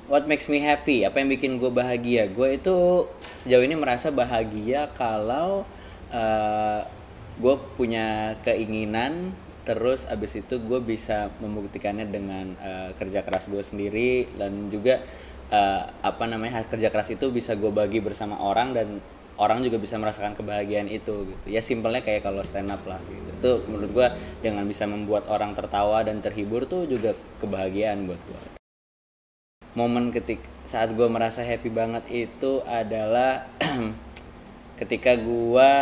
What makes me happy? Apa yang bikin gue bahagia? Gue itu sejauh ini merasa bahagia kalau uh, gue punya keinginan, terus abis itu gue bisa membuktikannya dengan kerja keras gue sendiri, dan juga hasil kerja keras itu bisa gue bagi bersama orang, dan orang juga bisa merasakan kebahagiaan itu gitu. Ya simpelnya kayak kalau stand up lah gitu. Itu menurut gue dengan bisa membuat orang tertawa dan terhibur tuh juga kebahagiaan buat gue. Momen saat gue merasa happy banget itu adalah ketika gue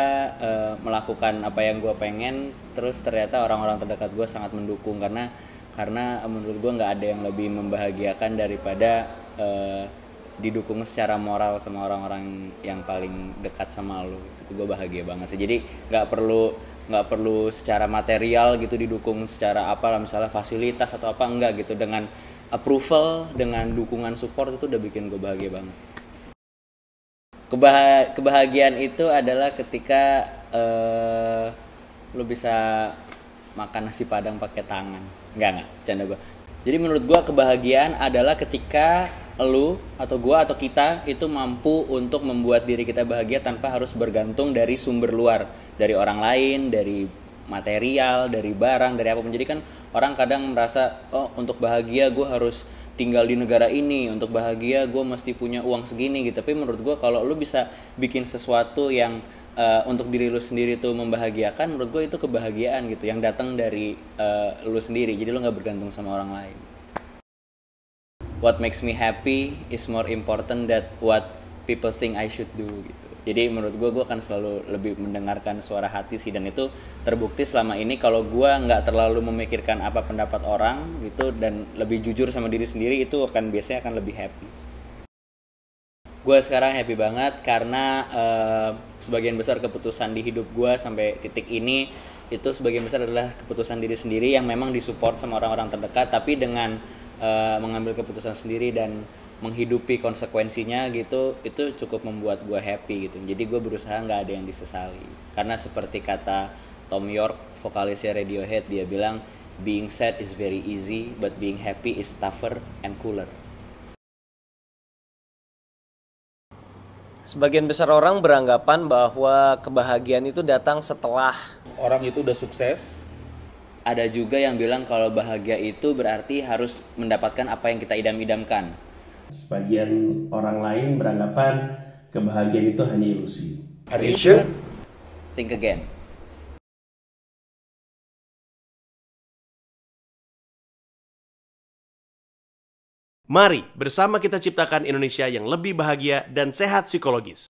melakukan apa yang gue pengen, terus ternyata orang-orang terdekat gue sangat mendukung, karena menurut gue nggak ada yang lebih membahagiakan daripada didukung secara moral sama orang-orang yang paling dekat sama lo. Itu gue bahagia banget sih. Jadi nggak perlu secara material gitu didukung secara apa lah, misalnya fasilitas atau apa, enggak gitu. Dengan approval, dengan dukungan support, itu udah bikin gue bahagia banget. Kebahagiaan itu adalah ketika lu bisa makan nasi padang pakai tangan. Enggak, canda gue. Jadi menurut gue kebahagiaan adalah ketika lu atau gue atau kita itu mampu untuk membuat diri kita bahagia tanpa harus bergantung dari sumber luar, dari orang lain, dari material, dari barang, dari apapun. Jadi kan orang kadang merasa, oh untuk bahagia gue harus tinggal di negara ini, untuk bahagia gue mesti punya uang segini gitu. Tapi menurut gue kalau lu bisa bikin sesuatu yang untuk diri lu sendiri tuh membahagiakan, menurut gue itu kebahagiaan gitu, yang datang dari lu sendiri. Jadi lu nggak bergantung sama orang lain. What makes me happy is more important than what people think I should do gitu. Jadi menurut gue akan selalu lebih mendengarkan suara hati sih, dan itu terbukti selama ini kalau gue nggak terlalu memikirkan apa pendapat orang gitu, dan lebih jujur sama diri sendiri, itu biasanya akan lebih happy. Gue sekarang happy banget karena sebagian besar keputusan di hidup gue sampai titik ini itu sebagian besar adalah keputusan diri sendiri yang memang disupport sama orang-orang terdekat, tapi dengan mengambil keputusan sendiri dan menghidupi konsekuensinya gitu, itu cukup membuat gue happy gitu. Jadi gue berusaha nggak ada yang disesali, karena seperti kata Tom York, vokalisnya Radiohead, dia bilang being sad is very easy but being happy is tougher and cooler. Sebagian besar orang beranggapan bahwa kebahagiaan itu datang setelah orang itu udah sukses. Ada juga yang bilang kalau bahagia itu berarti harus mendapatkan apa yang kita idam-idamkan. Sebagian orang lain beranggapan kebahagiaan itu hanya ilusi. Are you sure? Think again. Mari bersama kita ciptakan Indonesia yang lebih bahagia dan sehat psikologis.